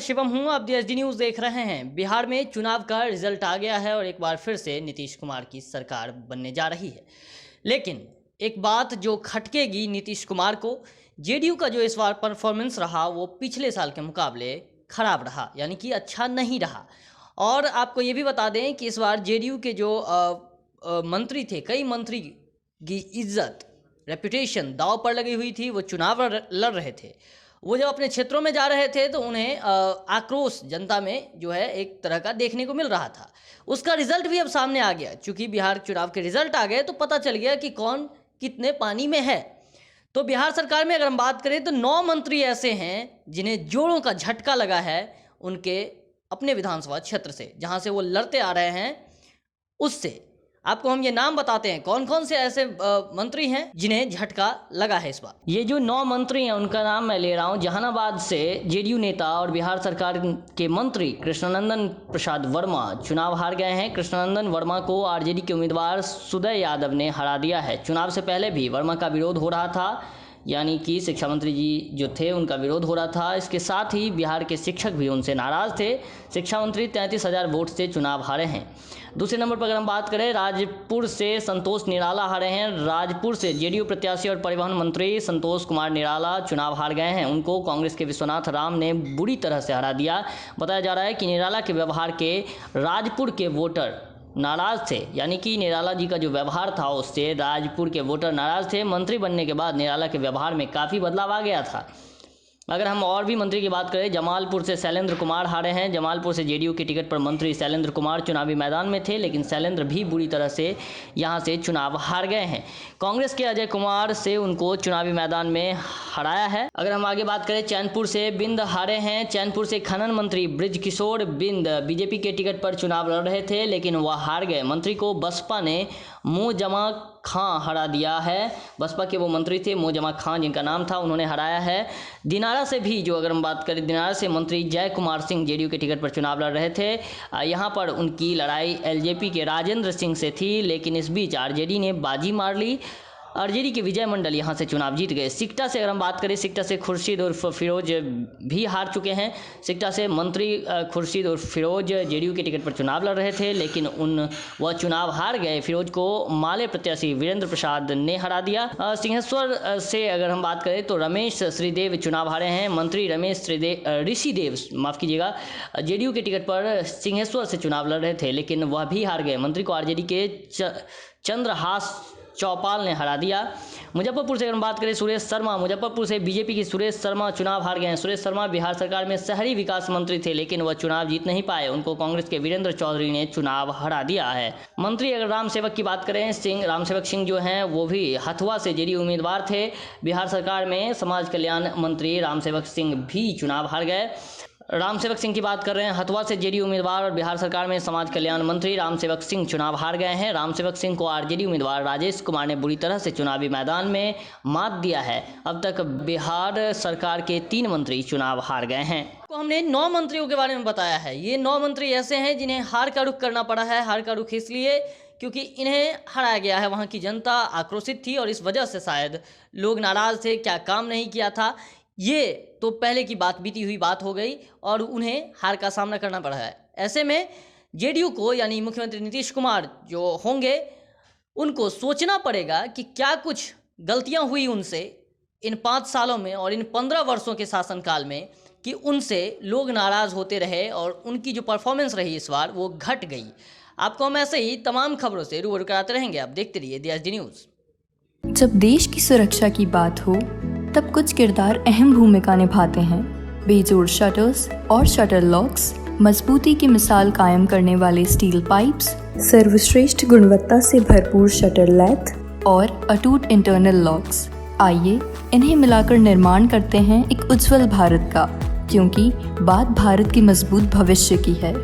शिवम हूं, आप DSD news देख रहे हैं। बिहार में चुनाव का रिजल्ट आ गया है और एक बार फिर से नीतीश कुमार की सरकार बनने जा रही है। लेकिन एक बात जो खटकेगी नीतीश कुमार को, जेडीयू का जो इस बार परफॉर्मेंस रहा वो पिछले साल के मुकाबले खराब रहा, यानी कि अच्छा नहीं रहा। और आपको ये भी बता दें कि इस बार जेडीयू के जो मंत्री थे, कई मंत्री की इज्जत, रेपुटेशन दांव पर लगी हुई थी। वो चुनाव लड़ रहे थे, वो जब अपने क्षेत्रों में जा रहे थे तो उन्हें आक्रोश जनता में जो है एक तरह का देखने को मिल रहा था। उसका रिजल्ट भी अब सामने आ गया। चूँकि बिहार चुनाव के रिजल्ट आ गए तो पता चल गया कि कौन कितने पानी में है। तो बिहार सरकार में अगर हम बात करें तो 9 मंत्री ऐसे हैं जिन्हें जोड़ों का झटका लगा है उनके अपने विधानसभा क्षेत्र से, जहाँ से वो लड़ते आ रहे हैं उससे। आपको हम ये नाम बताते हैं कौन कौन से ऐसे मंत्री हैं जिन्हें झटका लगा है इस बार। ये जो 9 मंत्री हैं उनका नाम मैं ले रहा हूँ। जहानाबाद से जेडीयू नेता और बिहार सरकार के मंत्री कृष्णनंदन प्रसाद वर्मा चुनाव हार गए हैं। कृष्णनंदन वर्मा को आरजेडी के उम्मीदवार सुदय यादव ने हरा दिया है। चुनाव से पहले भी वर्मा का विरोध हो रहा था, यानी कि शिक्षा मंत्री जी जो थे उनका विरोध हो रहा था। इसके साथ ही बिहार के शिक्षक भी उनसे नाराज़ थे। शिक्षा मंत्री 33,000 वोट से चुनाव हारे हैं। दूसरे नंबर पर अगर हम बात करें, राजपुर से संतोष निराला हारे हैं। राजपुर से जेडीयू प्रत्याशी और परिवहन मंत्री संतोष कुमार निराला चुनाव हार गए हैं। उनको कांग्रेस के विश्वनाथ राम ने बुरी तरह से हरा दिया। बताया जा रहा है कि निराला के व्यवहार के राजपुर के वोटर नाराज़ थे, यानी कि निराला जी का जो व्यवहार था उससे राजपुर के वोटर नाराज़ थे। मंत्री बनने के बाद निराला के व्यवहार में काफ़ी बदलाव आ गया था। अगर हम और भी मंत्री की बात करें, जमालपुर से शैलेंद्र कुमार हारे हैं। जमालपुर से जेडीयू के टिकट पर मंत्री शैलेंद्र कुमार चुनावी मैदान में थे, लेकिन शैलेंद्र भी बुरी तरह से यहां से चुनाव हार गए हैं। कांग्रेस के अजय कुमार से उनको चुनावी मैदान में हराया है। अगर हम आगे बात करें, चैनपुर से बिंद हारे हैं। चैनपुर से खनन मंत्री बृजकिशोर बिंद बीजेपी के टिकट पर चुनाव लड़ रहे थे, लेकिन वह हार गए। मंत्री को बसपा ने मोजमा खां हरा दिया है। बसपा के वो मंत्री थे मोजमा खां जिनका नाम था, उन्होंने हराया है। दिनारा से भी जो अगर हम बात करें, दिनारा से मंत्री जय कुमार सिंह जेडीयू के टिकट पर चुनाव लड़ रहे थे। यहाँ पर उनकी लड़ाई एलजेपी के राजेंद्र सिंह से थी, लेकिन इस बीच आरजेडी ने बाजी मार ली। आरजेडी के विजय मंडल यहाँ से चुनाव जीत गए। सिकटा से अगर हम बात करें, सिकटा से खुर्शीद उर्फ फिरोज भी हार चुके हैं। सिकटा से मंत्री खुर्शीद उर्फ फिरोज जेडीयू के टिकट पर चुनाव लड़ रहे थे, लेकिन वह चुनाव हार गए। फिरोज को माले प्रत्याशी वीरेंद्र प्रसाद ने हरा दिया। सिंहेश्वर से अगर हम बात करें तो रमेश श्रीदेव चुनाव हारे हैं। मंत्री ऋषिदेव माफ़ कीजिएगा, जेडीयू के टिकट पर सिंहेश्वर से चुनाव लड़ रहे थे, लेकिन वह भी हार गए। मंत्री को आरजेडी के चंद्रहास चौपाल ने हरा दिया। मुजफ्फरपुर से अगर हम बात करें, सुरेश शर्मा, मुजफ्फरपुर से बीजेपी की सुरेश शर्मा चुनाव हार गए हैं। सुरेश शर्मा बिहार सरकार में शहरी विकास मंत्री थे, लेकिन वह चुनाव जीत नहीं पाए। उनको कांग्रेस के वीरेंद्र चौधरी ने चुनाव हरा दिया है। मंत्री अगर रामसेवक की बात करें, रामसेवक सिंह जो हैं वो भी हथुआ से जेडीयू उम्मीदवार थे। बिहार सरकार में समाज कल्याण मंत्री रामसेवक सिंह भी चुनाव हार गए। रामसेवक सिंह की बात कर रहे हैं, हथुआ से जेडीयू उम्मीदवार और बिहार सरकार में समाज कल्याण मंत्री रामसेवक सिंह चुनाव हार गए हैं। रामसेवक सिंह को आरजेडी उम्मीदवार राजेश कुमार ने बुरी तरह से चुनावी मैदान में मात दिया है। अब तक बिहार सरकार के 3 मंत्री चुनाव हार गए हैं। तो हमने 9 मंत्रियों के बारे में बताया है। ये 9 मंत्री ऐसे हैं जिन्हें हार का रुख करना पड़ा है। हार का रुख इसलिए क्योंकि इन्हें हराया गया है। वहाँ की जनता आक्रोशित थी और इस वजह से शायद लोग नाराज़ थे, क्या काम नहीं किया था। ये तो पहले की बात, बीती हुई बात हो गई और उन्हें हार का सामना करना पड़ा है। ऐसे में जेडीयू को, यानी मुख्यमंत्री नीतीश कुमार जो होंगे, उनको सोचना पड़ेगा कि क्या कुछ गलतियां हुई उनसे इन 5 सालों में और इन 15 वर्षों के शासनकाल में कि उनसे लोग नाराज़ होते रहे और उनकी जो परफॉर्मेंस रही इस बार वो घट गई। आपको हम ऐसे ही तमाम खबरों से रूबरू कराते रहेंगे। आप देखते रहिए DSD न्यूज़। जब देश की सुरक्षा की बात हो तब कुछ किरदार अहम भूमिका निभाते हैं। बेजोड़ शटर्स और शटर लॉक्स, मजबूती की मिसाल कायम करने वाले स्टील पाइप्स, सर्वश्रेष्ठ गुणवत्ता से भरपूर शटर लैथ और अटूट इंटरनल लॉक्स। आइए इन्हें मिलाकर निर्माण करते हैं एक उज्जवल भारत का, क्योंकि बात भारत की मजबूत भविष्य की है।